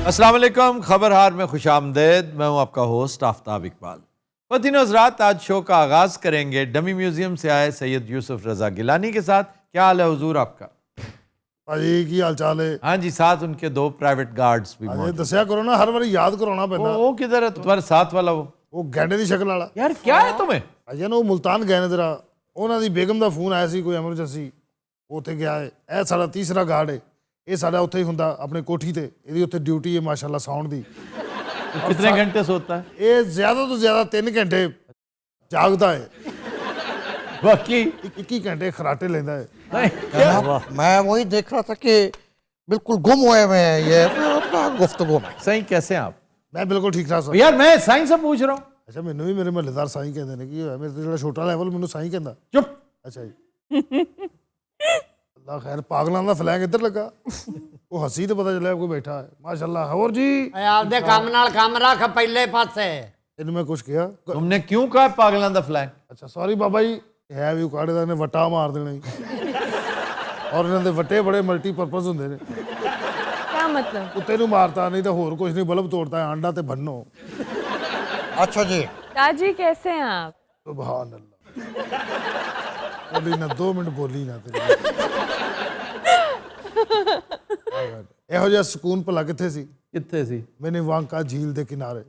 السلام علیکم، خبرہار میں خوش آمدید. میں ہوں آپ کا ہوسٹ آفتاب اقبال. خواتین و حضرات، آج شو کا آغاز کریں گے ڈمی میوزیم سے آئے سید یوسف رضا گیلانی کے ساتھ. کیا حال ہے حضور آپ کا؟ جی کی حال چال ہے؟ ہاں جی، ساتھ ان کے 2 پرائیویٹ گارڈز بھی موجود. دسیا کرو نا، ہر باری یاد کرانا پینا. وہ کدھر ہے تمہارے ساتھ والا؟ وہ گینڈے دی شکل والا یار کیا ہے تمہیں؟ اجے نا وہ ملتان گئے نے ذرا، انہوں دی بیگم دا فون آیا سی کوئی ایمرجنسی، اتنے گیا ہے. اے ساڈا تیسرا گارڈ ہے، یہ ساڈا اتنے ہی ہوندا اپنے کوٹھی تے، یہ اتنے ڈیوٹی ہے ماشاءاللہ ساؤنڈ دی. کتنے گھنٹے سوتا ہے؟ یہ زیادہ تو زیادہ 3 گھنٹے جاگتا ہے، باقی 21 گھنٹے خراٹے لینا ہے. میں وہی دیکھ رہا تھا کہ بالکل گم ہوئے ہوئے ہیں یہ گفتگو میں. صحیح کیسے ہیں آپ؟ میں بالکل ٹھیک ٹھاک سا. یار میں سائنس سے پوچھ رہا ہوں. اچھا مینوں بھی میرے محلے دار سائیں کہندے نے، کی ہویا میرے تے جڑا چھوٹا لیول مینوں سائیں کہندا. چپ. اچھا جی اللہ خیر، پاگلاں دا فلینگ ادھر لگا، وہ ہسی تے پتہ چلیا کوئی بیٹھا ہے. ماشاءاللہ. اور جی آپ دے کام نال کام رکھ پہلے پاسے. ان میں کچھ کیا؟ تم نے کیوں کہا پاگلان دا فلینگ؟ اچھا سوری بابا جی، ہے بھی کاڑے دا نے وٹا مار دینا ہی، اور انہاں دے وٹے بڑے ملٹی پرپز ہوندے نے. کیا مطلب؟ کتے نوں مارتا نہیں تے ہور کچھ نہیں، بلب توڑتا ہے، انڈا تے بھنو. اچھا جی تاجی کیسے ہیں آپ؟ سبحان اللہ. بولی نہ 2 منٹ بولی نہ تیری. ਇਹੋ ਜਿਹਾ ਸਕੂਨ ਭਲਾ ਕਿੱਥੇ ਸੀ? کتنے سی؟ ਮੈਨੇ ਵਾਂਕਾ ਝੀਲ ਦੇ ਕਿਨਾਰੇ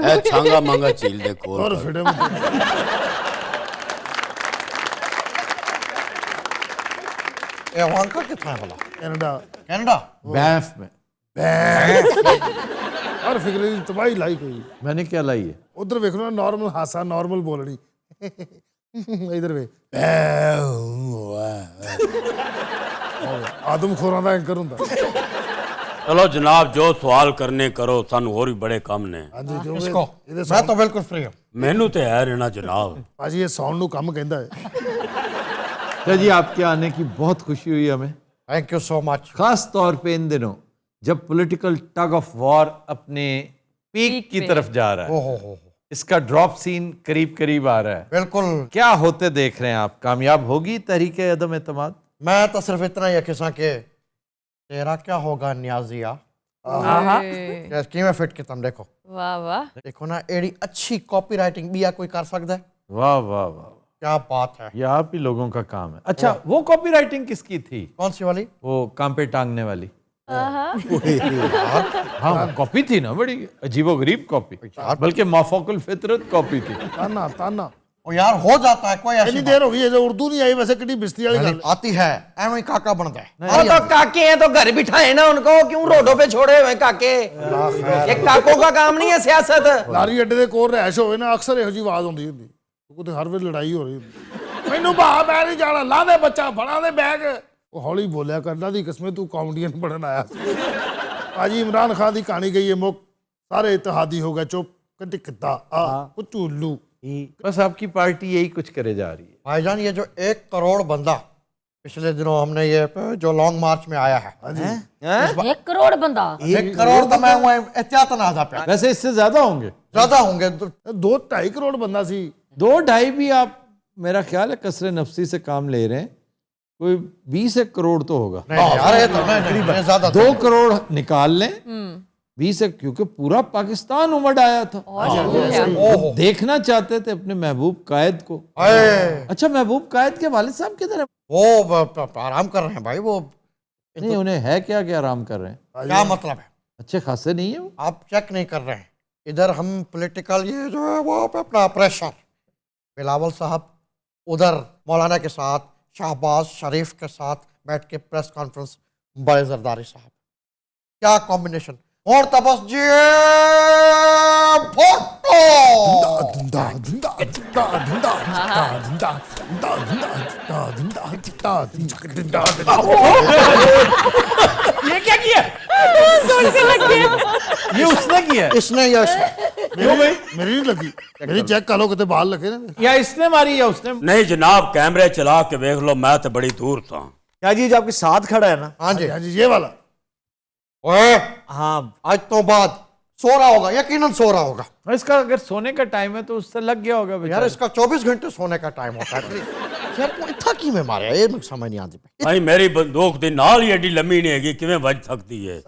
اے چھانگا مانگا چیل دے کول اور فٹے میں یہ وہاں کا کتنا ہے بھلا؟ کینیڈا کینیڈا بینف میں. اور فکر دی تباہی لائی کوئی. میں نے کیا لائی ہے؟ ادھر ویکھو نا، نارمل ہاسا، نارمل بولنی. ادھر وے آدم خوراں دا اینکر ہوندا. چلو جناب، جو سوال کرنے کرو، سانو اور بھی بڑے کام نے. ہاں جی جو اس کو میں تو بالکل فری ہوں. مینو تے ہے رہنا جناب. باجی یہ ساؤنڈ نو کم کہندا ہے. کیا جی، آپ کے آنے کی بہت خوشی ہوئی ہمیں، تھینک یو سو مچ. خاص طور پہ ان دنوں جب پولیٹیکل ٹگ آف وار اپنے پیک کی طرف جا رہا ہے. اس کا ڈراپ سین قریب قریب آ رہا ہے. بالکل. کیا ہوتے دیکھ رہے ہیں آپ؟ کامیاب ہوگی تحریک عدم اعتماد؟ میں تو صرف اتنا ہی کساں کہ تیرا کیا ہوگا نیازیا کی میں فٹ کے تم دیکھو. واہ واہ. دیکھو نا، ایڑی اچھی کاپی رائٹنگ بھی کوئی کر سکتا ہے. واہ واہ واہ، کیا بات ہے. یہ آپ ہی لوگوں کا کام ہے. اچھا وہ کاپی رائٹنگ کس کی تھی؟ کون سی والی؟ وہ کام پہ ٹانگنے والی. ہاں کاپی تھی نا، بڑی عجیب و غریب کاپی، بلکہ مافوق الفطرت کاپی تھی. تانا تانا وہ یار ہو جاتا ہے، کوئی ایسی اتنی دیر ہو گئی ہے جو اردو نہیں آئی. ویسے کتنی بستی والی گل آتی ہے، ایویں کاکا بنتا ہے. وہ تو کاکے ہیں تو گھر بٹھائے نا ان کو، کیوں روڈوں پہ چھوڑے ہوئے کاکے؟ یہ کاکوں کا کام نہیں ہے سیاست. لاری اڈے دے کول رہائش ہوئے نا، اکثر یہو جی آواز ہوندی ہوندی، کیونکہ ہر ویلے لڑائی ہو رہی ہوندی. مینوں باہر میں نہیں جانا، لا دے بچہ، بڑا دے بیگ. وہ ہولی بولیا کرنا دی قسمیں، تو کامیڈین بنن آیا. آجی عمران خان دی کہانی گئی ہے مک، سارے اتحادی ہو گئے چپ، کٹی کتا چولو. بس آپ کی پارٹی یہی کچھ کرے جا رہی ہے. بھائی جان، یہ جو 1 کروڑ بندہ پچھلے دنوں ہم نے یہ جو لانگ مارچ میں آیا ہے، 1 کروڑ بندہ. 1 کروڑ تو میں ہوں احتیاطاً آدھا پہ، ویسے اس سے زیادہ ہوں گے، زیادہ ہوں گے. 2-2.5 کروڑ بندہ سی. 2-2.5 بھی آپ میرا خیال ہے کثر نفسی سے کام لے رہے ہیں. کوئی 20 کروڑ تو ہوگا. نہیں یار، یہ تو نہیں، زیادہ 2 کروڑ نکال لیں، 20، کیونکہ پورا پاکستان امڑ آیا تھا. دیکھنا چاہتے تھے اپنے محبوب قائد کو. اچھا محبوب قائد کے والد صاحب کدھر ہیں؟ وہ آرام کر رہے ہیں بھائی. وہ نہیں، انہیں ہے کیا کہ آرام کر رہے ہیں؟ کیا مطلب ہے؟ اچھے خاصے نہیں ہیں وہ؟ آپ چیک نہیں کر رہے ہیں. ادھر ہم پولیٹیکل یہ جو ہے وہ اپنا پریشر، بلاول صاحب ادھر مولانا کے ساتھ، شہباز شریف کے ساتھ بیٹھ کے پریس کانفرنس، بڑے زرداری صاحب، کیا کمبینیشن. اور تبس جی فوٹو یہ کیا کیا؟ یہ اس نے کیا؟ اس نے یش میری نہیں لگی، میری چیک کر لو کتے بال لگے نا. یا اس نے ماری یا اس نے؟ نہیں جناب، کیمرے چلا کے دیکھ لو، میں تو بڑی دور تھا. کیا جی جو آپ کے ساتھ کھڑا ہے نا؟ ہاں جی ہاں جی یہ والا. ہاں، آج تو بعد سو رہا ہوگا، یقیناً سو رہا ہوگا. اس کا اگر سونے کا ٹائم ہے تو اس سے لگ گیا ہوگا یار اس کا 24 گھنٹے سونے کا ٹائم ہوتا ہے. ਯਾਰ ਤੂੰ ਇੱਥਾ ਕਿਵੇਂ ਮਾਰਿਆ ਇਹ ਮੈਨੂੰ ਸਮਝ ਨਹੀਂ ਆਉਂਦੀ ਪਈ। ਭਾਈ ਮੇਰੀ ਬੰਦੂਕ ਦੇ ਨਾਲ ਹੀ ਐਡੀ ਲੰਮੀ ਨਹੀਂ ਹੈਗੀ ਕਿਵੇਂ ਵੱਜ ਸਕਦੀ ਹੈ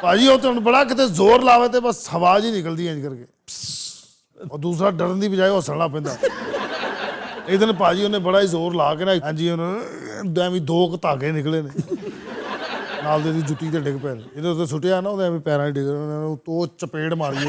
ਭਾਜੀ ਉਹ ਤੇ ਹੁਣ ਬੜਾ ਕਿਤੇ ਜ਼ੋਰ ਲਾਵੇ ਤੇ ਬਸ ਆਵਾਜ਼ ਹੀ ਨਿਕਲਦੀ ਇੰਜ ਕਰਕੇ ਉਹ ਦੂਸਰਾ ਡਰਨ ਦੀ ਬਜਾਏ ਹੱਸਣਾ ਪੈਂਦਾ ਇੱਕ ਦਿਨ ਭਾਜੀ ਉਹਨੇ ਬੜਾ ਹੀ ਜ਼ੋਰ ਲਾ ਕੇ ਨਾ ਹਾਂਜੀ ਉਹਨੇ ਐਵੇਂ ਦੋ ਕੁ ਧਾਗੇ ਨਿਕਲੇ ਨੇ ਨਾਲ ਦੇ ਦੀ ਜੁੱਤੀ ਤੇ ਡਿੱਗ ਪਏ ਇਹਦੇ ਉੱਤੇ ਸੁੱਟਿਆ ਨਾ ਉਹਦੇ ਐਵੇਂ ਪੈਰਾਂ 'ਚ ਡਿੱਗ ਉਹਨੇ ਤੋਂ ਚਪੇੜ ਮਾਰੀ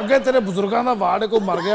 ਅੱਗੇ ਤੇਰੇ ਬਜ਼ੁਰਗਾਂ ਦਾ ਵਾਰਡ ਕੋਈ ਮਰ ਗਿਆ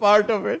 part of it।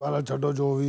ਵਾਲਾ ਛੱਡੋ ਜੋ ਵੀ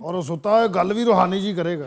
ਔਰ ਉਹ ਸੁੱਤਾ ਹੈ ਗੱਲ ਵੀ ਰੂਹਾਨੀ ਜੀ ਕਰੇਗਾ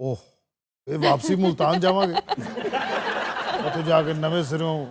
ਓਹ ਇਹ ਵਾਪਸੀ ਮੁਲਤਾਨ ਜਾਵਾਂਗੇ ਉੱਥੇ ਜਾ ਕੇ ਨਵੇਂ ਸਿਰੋਂ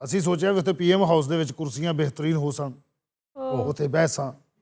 ਅਸੀਂ ਸੋਚਿਆ ਵੀ ਉੱਥੇ ਪੀਐਮ ਹਾਊਸ ਦੇ ਵਿੱਚ ਕੁਰਸੀਆਂ ਬਿਹਤਰੀਨ ਹੋ ਸਨ, ਉੱਥੇ ਬਹਿਸਾਂ।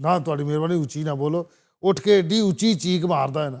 ਨਾ ਤੁਹਾਡੀ ਮਿਹਰਬਾਨੀ ਉੱਚੀ ਨਾ ਬੋਲੋ, ਉੱਠ ਕੇ ਏਡੀ ਉੱਚੀ ਚੀਕ ਮਾਰਦਾ ਹੈ ਨਾ।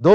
2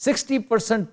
60%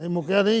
ਨਹੀਂ ਮੁੱਕਿਆ ਨਹੀਂ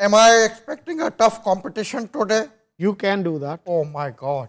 am I expecting a tough competition today? you can do that. Oh my God.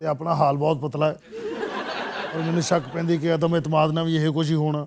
ਤੇ ਆਪਣਾ ਹਾਲ ਬਹੁਤ ਪਤਲਾ ਹੈ ਔਰ ਮੈਨੂੰ ਸ਼ੱਕ ਪੈਂਦੀ ਕਿ ਆਦਮ ਇਤਮਾਦ ਨਾਲ ਵੀ ਇਹ ਕੁਝ ਹੀ ਹੋਣਾ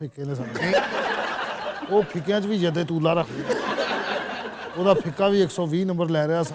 ਫਿੱਕੇ ਨੇ ਸਾਡੇ ਉਹ ਫਿੱਕਿਆਂ 'ਚ ਵੀ ਜਦੇ ਤੂਲਾ ਰੱਖਦੇ ਉਹਦਾ ਫਿੱਕਾ ਵੀ 120 ਨੰਬਰ ਲੈ ਰਿਹਾ ਸੀ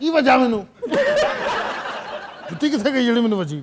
ਕੀ ਵਜ੍ਹਾ ਮੈਨੂੰ ਜੁੱਤੀ ਕਿੱਥੇ ਗਈ ਜਿਹੜੀ ਮੈਨੂੰ ਵੱਜੀ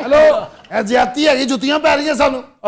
ਹੈਲੋ ਇਹ ਜ਼ਿਆਦਤੀ ਹੈਗੀ ਜੁੱਤੀਆਂ ਪੈ ਰਹੀਆਂ ਸਾਨੂੰ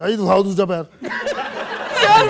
ਸਹੀ ਦਿਖਾਓ ਦੂਜਾ ਪੈਰ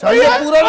ਚਾਹੀਏ ਪੂਰਾ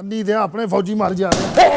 ਅੰਨੀ ਦੇ ਆਪਣੇ ਫੌਜੀ ਮਰ ਜਾ ਰਹੇ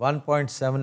$1.7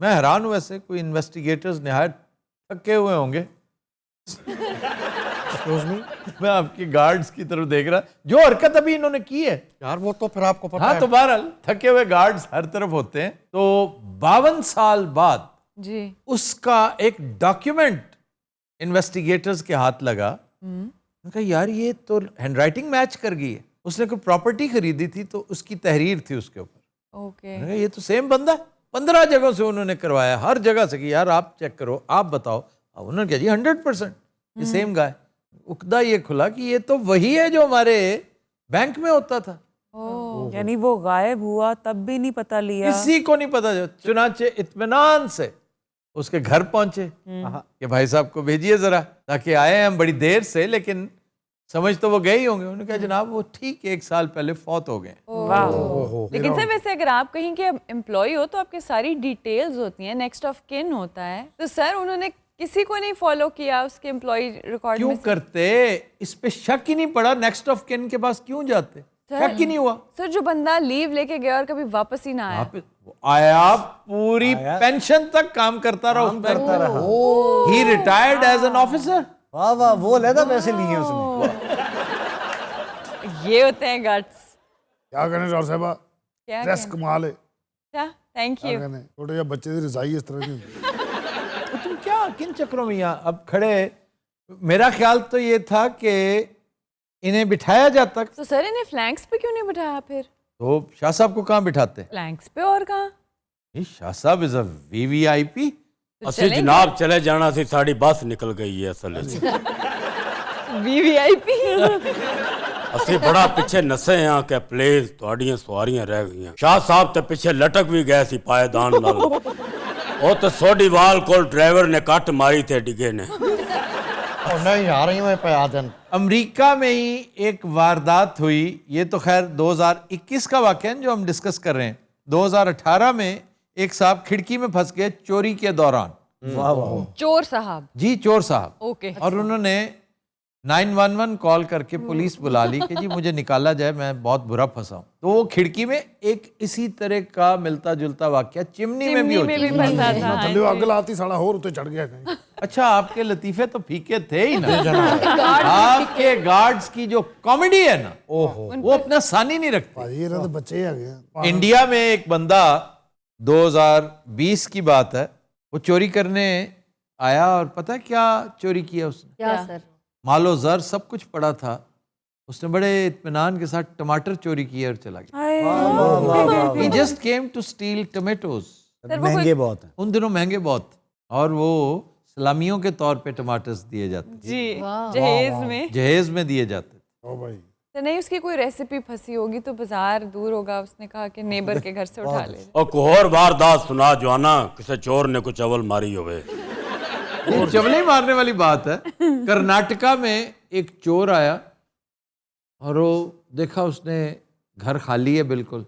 میں حیران ہوں ویسے کوئی انویسٹیگیٹرز نہایت تھکے ہوئے ہوں گے. میں آپ کی گارڈز کی طرف دیکھ رہا جو حرکت ابھی انہوں نے کی ہے یار وہ تو پھر آپ کو پتا ہاں ہے. تو بہرحال تھکے ہوئے گارڈز ہر طرف ہوتے ہیں. تو 52 سال بعد جی اس کا ایک ڈاکیومنٹ انویسٹیگیٹرز کے ہاتھ لگا. میں نے کہا یار یہ تو ہینڈ رائٹنگ میچ کر گئی ہے. اس نے کوئی پراپرٹی خریدی تھی تو اس کی تحریر تھی اس کے اوپر. اوکے میں نے کہا یہ تو سیم بندہ ہے. 15 جگہوں سے انہوں نے کروایا, ہر جگہ سے کہ یار آپ چیک کرو, آپ بتاؤ. اب انہوں نے کہا جی 100% یہ سیم گائے. اقدا یہ کھلا کہ یہ تو وہی ہے جو ہمارے بینک میں ہوتا تھا. یعنی وہ غائب ہوا تب بھی نہیں پتہ لیا. کسی کو نہیں پتا. چنانچہ اطمینان سے اس کے گھر پہنچے کہ بھائی صاحب کو بھیجیے ذرا, تاکہ آئے ہیں ہم بڑی دیر سے, لیکن سمجھ تو وہ گئے ہی ہوں گے. انہوں نے کہا جناب وہ ٹھیک 1 سال پہلے فوت ہو گئے. لیکن سر ویسے اگر آپ کہیں کہ امپلائی ہو تو آپ کی ساری ڈیٹیلز ہوتی ہیں, نیکسٹ آف کن ہوتا ہے. تو سر انہوں نے کسی کو نہیں فالو کیا اس کے امپلائی ریکارڈ کیوں میں؟ کرتے؟ اس پہ شک ہی نہیں پڑا. نیکسٹ آف کن کے پاس کیوں جاتے؟ شک ہی نہیں ہوا. سر جو بندہ لیو لے کے گیا اور کبھی واپس ہی نہ آیا. آیا پوری پینشن تک کام کرتا رہا. ہی ریٹائرڈ ایز این آفیسر. واہ واہ, وہ علیحدہ پیسے لیے اس نے. یہ ہوتے ہیں گٹس. کیا کہنے ڈاکٹر صاحبہ, کیا ڈریس کمال ہے. Thank you. چھوٹے جب بچے کی رضائی اس طرح نہیں ہوتی. تم کیا کن چکروں میں یہاں اب کھڑے؟ میرا خیال تو یہ تھا کہ انہیں بٹھایا جاتا. تو سر انہیں فلینکس پہ کیوں نہیں بٹھایا پھر؟ تو شاہ صاحب کو کہاں بٹھاتے؟ فلینکس پہ اور کہاں؟ شاہ صاحب از اے VVIP. اسی جناب چلے جانا سی, ساڑی بس نکل گئی ہے اصل VVIP. اسی بڑا پیچھے نسے ہیں کہ پلیز تھوڑیاں سواریاں رہ گئی ہیں. شاہ صاحب تے پیچھے لٹک بھی گئے سی پائیدان نال. وہ تو سوڈی وال کو ڈرائیور نے کٹ ماری تھے ڈگے نے. نہیں آ رہی میں پہ آدن. امریکہ میں ہی ایک واردات ہوئی. یہ تو خیر 2021 کا واقعہ ہے جو ہم ڈسکس کر رہے ہیں. 2018 میں ایک صاحب کھڑکی میں پھنس گئے چوری کے دوران. چور صاحب؟ جی چور صاحب. اوکے. اور انہوں نے 911 کال کر کے پولیس بلا لی کہ جی مجھے نکالا جائے, میں بہت برا پھنسا ہوں. تو وہ کھڑکی میں ایک اسی طرح کا ملتا جلتا واقعہ چمنی میں بھی ہوتا ہے. تھلے اگ لاتی ساڑا ہور اتنے چڑھ گیا کہیں. اچھا آپ کے لطیفے تو پھیکے تھے ہی نا. آپ کے گارڈز کی جو کامیڈی ہے نا وہ اپنا ثانی نہیں رکھتے. یہ تو بچے آ گئے. انڈیا میں ایک بندہ 2020 کی بات ہے, وہ چوری کرنے آیا اور پتہ کیا چوری کیا اس نے؟ کیا سر؟ مال و زر سب کچھ پڑا تھا. اس نے بڑے اطمینان کے ساتھ ٹماٹر چوری کیے اور چلا گیا. He just came to steal tomatoes. مہنگے بہت ہیں ان دنوں, مہنگے بہت, اور وہ سلامیوں کے طور پہ ٹماٹرز دیے جاتے تھے. جی جہیز میں, جہیز میں دیے جاتے تھے. او بھائی تو نہیں اس کی کوئی ریسیپی پھنسی ہوگی تو بازار دور ہوگا, اس نے کہا کہ نیبر کے گھر سے اٹھا لے. اور کوئی اور واردات سنا جوانا, کسی چور نے کچھ اول ماری ہوئے. یہ چولی مارنے والی بات ہے. کرناٹکا میں ایک چور آیا اور وہ دیکھا اس نے گھر خالی ہے بالکل,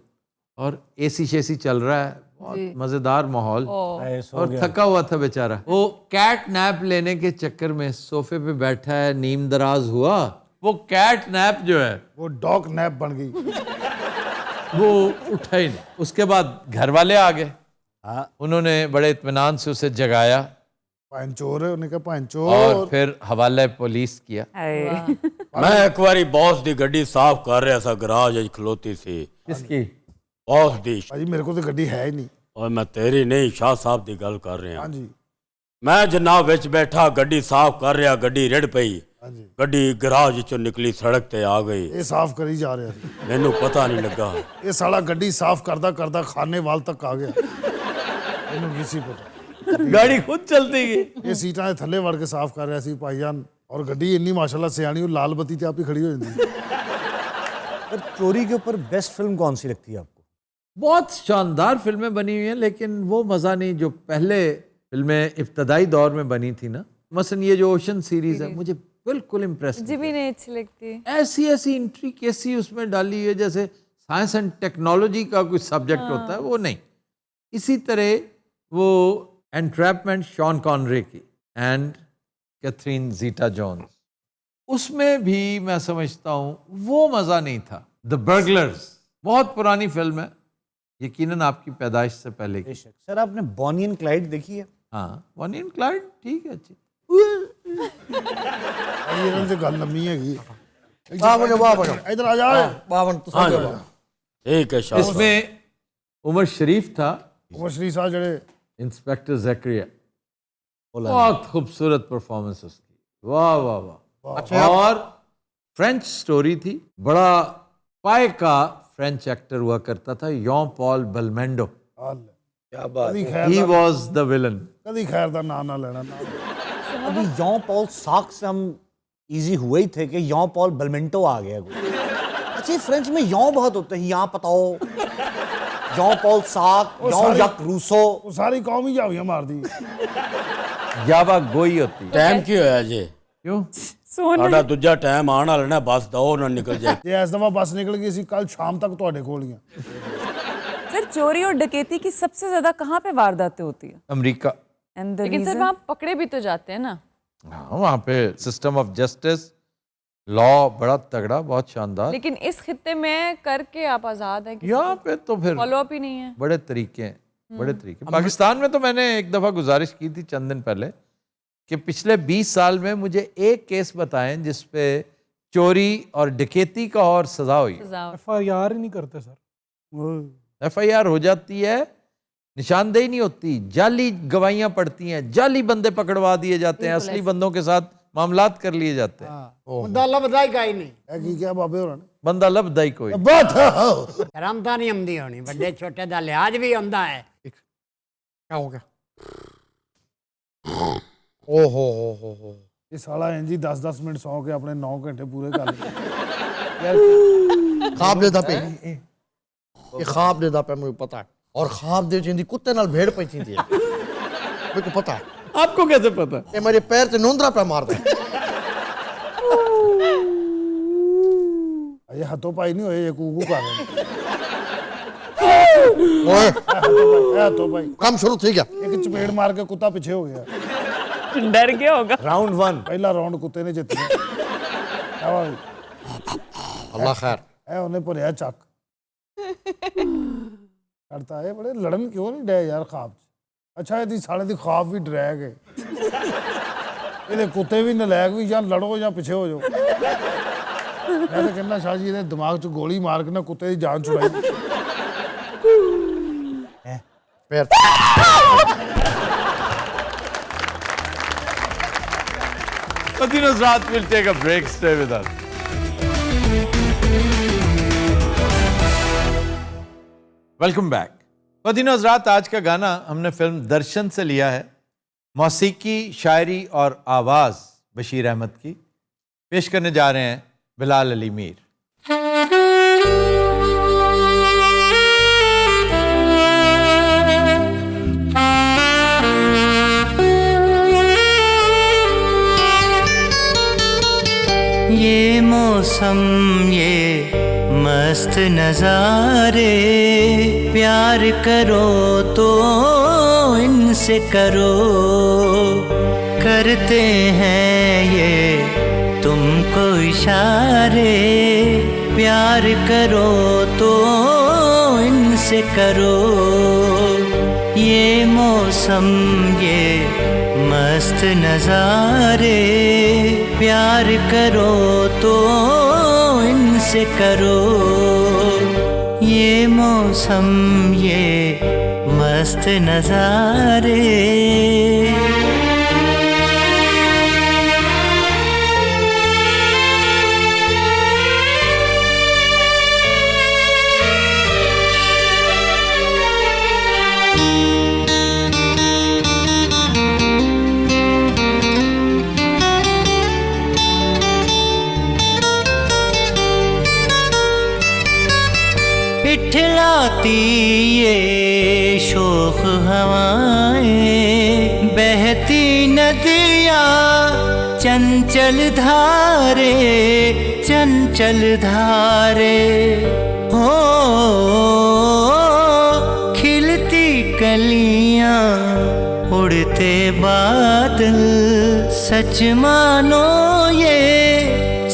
اور اے سی شیسی چل رہا ہے, بہت مزیدار ماحول, اور تھکا ہوا تھا بیچارہ. وہ کیٹ نیپ لینے کے چکر میں صوفے پہ بیٹھا ہے, نیم دراز ہوا. وہ کیٹ نیپ جو ہے وہ ڈاگ نیپ بن گئی. وہ اٹھا ہی نہیں. اس کے بعد گھر والے آ گئے, انہوں نے بڑے اطمینان سے اسے جگایا پائن چور ہے, انہوں نے کہا پائن اور چور. پھر حوالہ پولیس کیا. میں ایک باری باس دی گڈی صاف کر رہا سا, گراج کھلوتی سی. کس کی؟ باس دی. بھائی میرے کو تو گڈی ہے ہی نہیں. اور میں تیری نہیں, شاہ صاحب دی گل کر رہا ہاں ہوں. جی میں جناب وچ بیٹھا گڈی صاف کر رہا, گڈی رڑ پئی, ہاں جی. گڈی گراج چوں نکلی سڑک تے آ گئی. یہ صاف کری جا رہا ہے. مینوں پتہ نہیں لگا. یہ ساڑا گڈی صاف کردہ کردہ کھانے وال تک آ گیا. انہوں کسی پتہ گاڑی خود چلتی گئی. یہ سیٹاں دے تھلے وڑ کے صاف کر رہا سی بھائی جان, اور گڈی انی ماشاءاللہ سیانی, لال بتی تے آپ ہی کھڑی ہو جاندی. چوری کے اوپر بیسٹ فلم کون سی لگتی ہے آپ کو؟ بہت شاندار فلمیں بنی ہوئی ہیں, لیکن وہ مزہ نہیں جو پہلے فلمیں ابتدائی دور میں بنی تھی نا. مثلا یہ جو اوشن سیریز ہے مجھے بالکل امپریس مجھے بھی نہیں اچھی لگتی. ایسی انٹریکیسی اس میں ڈالی ہے جیسے سائنس اینڈ ٹیکنالوجی کا کوئی سبجیکٹ ہوتا ہے, وہ نہیں. اسی طرح وہ انٹریپمنٹ شان کانرے کی اینڈ کیتھرین زیٹا جونز, اس میں بھی میں سمجھتا ہوں وہ مزہ نہیں تھا. دا برگلرز بہت پرانی فلم ہے, یقیناً آپ کی پیدائش سے پہلے کی. سر آپ نے بونی اینڈ کلائڈ دیکھی ہے؟ ہاں بونی اینڈ کلائڈ ٹھیک ہے اچھی. ਇਹਨਾਂ ਦੀ ਗੱਲ ਲੰਮੀ ਹੈਗੀ. ادھر آ جائے. 52 ٹھیک ہے شاہ اس میں عمر شریف تھا, عمر شریف صاحب جڑے انسپیکٹر زکریا, بہت خوبصورت پرفارمنس اس کی, واہ واہ واہ. اور فرینچ سٹوری تھی, بڑا پائے کا فرینچ ایکٹر ہوا کرتا تھا, یون پال بلمینڈو. کیا بات, ہی واز دا ولن. کدی خیر دا نام نہ لینا. ابھی یون پال ساک سے ہم ایزی ہوئے ہی تھے کہ یون پال بلمنٹو آ گیا. اچھا فرینچ میں یون بہت ہوتے ہیں, یہاں پتاؤ یون پال ساک, یون یک روسو, وہ ساری قوم ہی جاویاں مار دی. یاوا گوئی ہوتی. ٹائم کی ہویا جی؟ کیوں ساڈا دوجا ٹائم آن والا نا, بس دو نہ نکل جائے. یہ اس دفعہ بس نکل گئی سی, کل شام تک تواڈے کول ہی. سر چوری اور ڈکیتی کی سب سے زیادہ کہاں پہ وارداتیں ہوتی ہیں؟ امریکہ. لیکن سر وہاں پکڑے بھی تو جاتے ہیں نا. ہاں وہاں پہ سسٹم آف جسٹس, لا بڑا تگڑا, بہت شاندار. لیکن اس خطے میں کر کے آپ آزاد ہیں, یہاں پہ تو پھر فالو اپ ہی نہیں ہے. بڑے طریقے ہیں, بڑے طریقے. پاکستان میں تو میں نے ایک دفعہ گزارش کی تھی چند دن پہلے کہ پچھلے 20 سال میں مجھے ایک کیس بتائیں جس پہ چوری اور ڈکیتی کا اور سزا ہوئی. FIR ہی نہیں کرتے سر. FIR ہو جاتی ہے, نشاندہی نہیں ہوتی, جعلی گواہیاں پڑتی ہیں, جعلی بندے پکڑوا دیے جاتے ہیں, اصلی بندوں کے ساتھ معاملات کر لیے جاتے ہیں. بندہ لبدا ہی کائی نہیں. کی کیا بابے ہوراں نے بندہ لبدا ہی کوئی. شرم تو نہیں آمدی ہونی, بڑے چھوٹے دا لحاظ بھی آمدا ہے. کیا ہو گیا؟ او ہو یہ سالا انجی 10 منٹ سو کے اپنے 9 گھنٹے پورے کر لے. خواب دیتا پہ, یہ خواب دیتا پہ مجھے پتا ہے. اور خواب دے چیندی کتے نال بھیڑ پہ چیندی ہے, مجھے کو پتا ہے. آپ کو کیسے پتا؟ یہ میرے پیر تے نوندرا پہ مار دے. یہ ہاتھوں پائی نہیں ہوئے, یہ کوکو کر رہے اوئے ہیں. ہاتھوں پائی کام شروع تھی گیا. ایک چپیڑ مار کے کتا پیچھے ہو گیا. ڈر گیا ہوگا. راؤنڈ 1 پہلا راؤنڈ کتے نے جیت لیا. اللہ خیر. اے انہیں پریا چک کرتا ہے. بڑے لڑن کیوں نہیں ڈے یار خواب. اچھا یہ سالے دی خواب بھی ڈرائے گئے, یہ کتے بھی نلائق بھی, یا لڑو یا پیچھے ہو جاؤ. میں تو کہنا شاہ جی نے دماغ چ گولی مار کے نا کتے دی جان چھڑائی. پیر Continue Hazrat, we'll take a break. Stay with us. Welcome back. Continue Hazrat, آج کا گانا ہم نے فلم درشن سے لیا ہے. موسیقی, شاعری اور آواز بشیر احمد کی. پیش کرنے جا رہے ہیں بلال علی میر. یہ موسم یہ مست نظارے, پیار کرو تو ان سے کرو, کرتے ہیں یہ تم کو اشارے, پیار کرو تو ان سے کرو. یہ موسم یہ مست نظارے, پیار کرو تو ان سے کرو. یہ موسم یہ مست نظارے. اٹھلاتی یہ شوخ ہوائیں, بہتی ندیاں چنچل دھارے, چنچل دھارے. ہو کھلتی کلیاں اڑتے بادل, سچ مانو یہ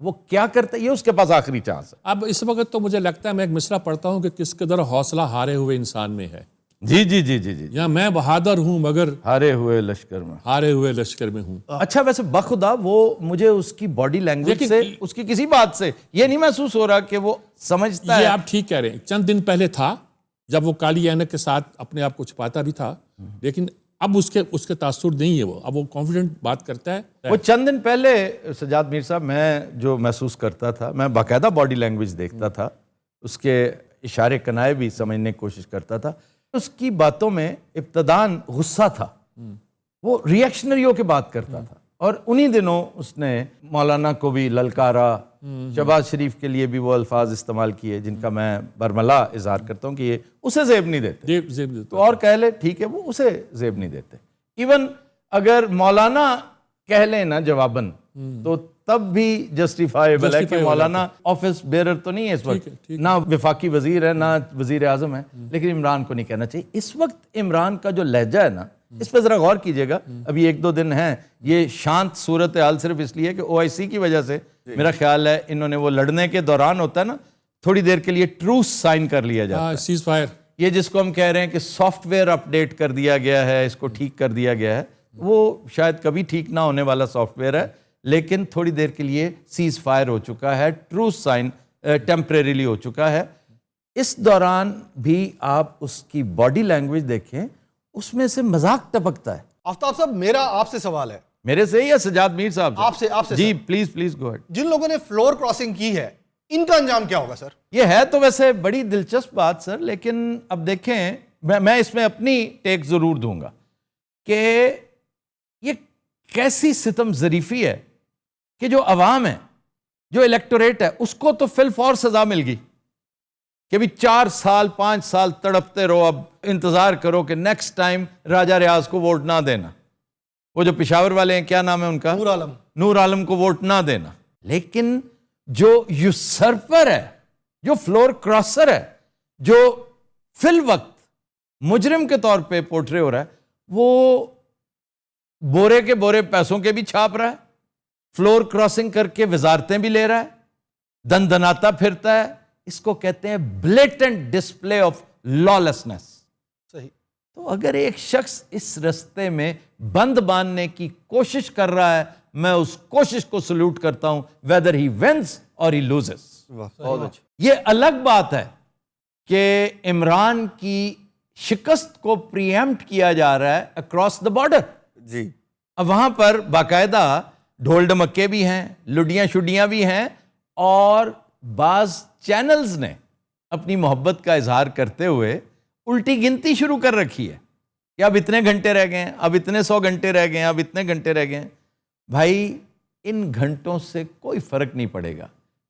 وہ کیا کرتا ہے یہ اس کے پاس آخری چانس ہے. اب اس وقت تو مجھے لگتا ہے میں ایک مصرع پڑھتا ہوں کہ کس قدر حوصلہ ہارے ہوئے انسان میں ہے. جی جی جی جی جی یا میں بہادر ہوں مگر ہارے ہوئے لشکر میں. ہارے ہوئے لشکر میں ہوں. اچھا ویسے بخدا وہ مجھے اس کی باڈی لینگویج سے اس کی کسی بات سے یہ نہیں محسوس ہو رہا کہ وہ سمجھتا ہے. یہ آپ ٹھیک کہہ رہے ہیں. چند دن پہلے تھا جب وہ کالی اینک کے ساتھ اپنے آپ کو چھپاتا بھی تھا, لیکن اب اس کے تاثر نہیں ہے. وہ اب وہ کانفیڈنٹ بات کرتا ہے. وہ چند دن پہلے سجاد میر صاحب میں جو محسوس کرتا تھا, میں باقاعدہ باڈی لینگویج دیکھتا تھا, اس کے اشارے کنائے بھی سمجھنے کی کوشش کرتا تھا. اس کی باتوں میں ابتداً غصہ تھا, وہ ریئیکشنری ہو کے بات کرتا تھا, اور انہی دنوں اس نے مولانا کو بھی للکارا, شہباز شریف کے لیے بھی وہ الفاظ استعمال کیے جن کا میں برملا اظہار کرتا ہوں کہ یہ اسے زیب نہیں دیتے. تو اور کہہ لے ٹھیک ہے, وہ اسے زیب نہیں دیتے. ایون اگر مولانا کہہ لیں نا جواباً تو تب بھی جسٹیفائیبل ہے کہ مولانا آفس بیئرر تو نہیں ہے اس وقت, نہ وفاقی وزیر ہے نہ وزیر اعظم ہے, لیکن عمران کو نہیں کہنا چاہیے. اس وقت عمران کا جو لہجہ ہے نا, اس پہ ذرا غور کیجئے گا. ابھی 1-2 دن ہیں, یہ شانت صورتحال صرف اس لیے کہ OIC کی وجہ سے میرا خیال ہے انہوں نے وہ لڑنے کے دوران ہوتا ہے نا تھوڑی دیر کے لیے ٹروس سائن کر لیا جاتا ہے, سیز فائر. یہ جس کو ہم کہہ رہے ہیں کہ سافٹ ویئر اپڈیٹ کر دیا گیا ہے, اس کو ٹھیک کر دیا گیا ہے, وہ شاید کبھی ٹھیک نہ ہونے والا سافٹ ویئر ہے, لیکن تھوڑی دیر کے لیے سیز فائر ہو چکا ہے, ٹروس سائن ٹیمپریریلی ہو چکا ہے. اس دوران بھی آپ اس کی باڈی لینگویج دیکھیں, اس میں سے مذاق ٹپکتا ہے. آفتاب صاحب میرا آپ سے سوال ہے. میرے سے یا سجاد میر صاحب سے؟ آپ سے جی پلیز گو اہیڈ. جن لوگوں نے فلور کراسنگ کی ہے ان کا انجام کیا ہوگا سر؟ یہ ہے تو ویسے بڑی دلچسپ بات سر, لیکن اب دیکھیں میں اس میں اپنی ٹیک ضرور دوں گا کہ یہ کیسی ستم ظریفی ہے کہ جو عوام ہے, جو الیکٹوریٹ ہے, اس کو تو فی الفور سزا مل گئی کہ بھی 4 سال 5 سال تڑپتے رہو, اب انتظار کرو کہ نیکسٹ ٹائم راجہ ریاض کو ووٹ نہ دینا. وہ جو پشاور والے ہیں, کیا نام ہے ان کا, نور عالم کو ووٹ نہ دینا. لیکن جو یوسرپر ہے, جو فلور کراسر ہے, جو فی الوقت مجرم کے طور پہ پورٹرے ہو رہا ہے, وہ بورے کے بورے پیسوں کے بھی چھاپ رہا ہے, فلور کراسنگ کر کے وزارتیں بھی لے رہا ہے, دن دناتا پھرتا ہے. اس کو کہتے ہیں بلیٹنٹ ڈسپلے آف لالیسنس. صحیح. تو اگر ایک شخص اس رستے میں بند باندھنے کی کوشش کر رہا ہے, میں اس کوشش کو سلوٹ کرتا ہوں, whether he wins or he loses. یہ الگ بات ہے کہ عمران کی شکست کو پریمپٹ کیا جا رہا ہے اکراس دا بارڈر. جی اب وہاں پر باقاعدہ ڈھول ڈمکے بھی ہیں, لڈیاں شڈیاں بھی ہیں, اور بعض چینلز نے اپنی محبت کا اظہار کرتے ہوئے الٹی گنتی شروع کر رکھی ہے کہ اب اتنے گھنٹے رہ گئے ہیں, اب اتنے 100 گھنٹے رہ گئے ہیں, اب اتنے گھنٹے رہ گئے ہیں. بھائی ان گھنٹوں سے کوئی فرق نہیں پڑے گا.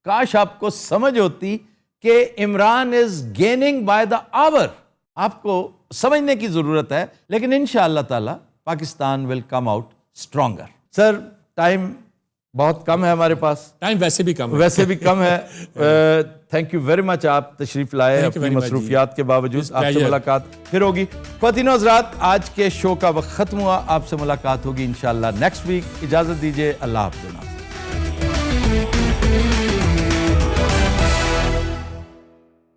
کاش آپ کو سمجھ ہوتی کہ Imran is gaining by the hour. آپ کو سمجھنے کی ضرورت ہے, لیکن انشاءاللہ تعالی Pakistan will come out stronger. Sir time بہت کم ہے ہمارے پاس, ٹائم ویسے بھی کم ہے. تھینک یو ویری مچ, آپ تشریف لائے اپنی مصروفیات کے باوجود. آپ سے ملاقات پھر ہوگی. خواتین و حضرات, آج کے شو کا وقت ختم ہوا, آپ سے ملاقات ہوگی انشاءاللہ نیکسٹ ویک. اجازت دیجیے, اللہ حافظ.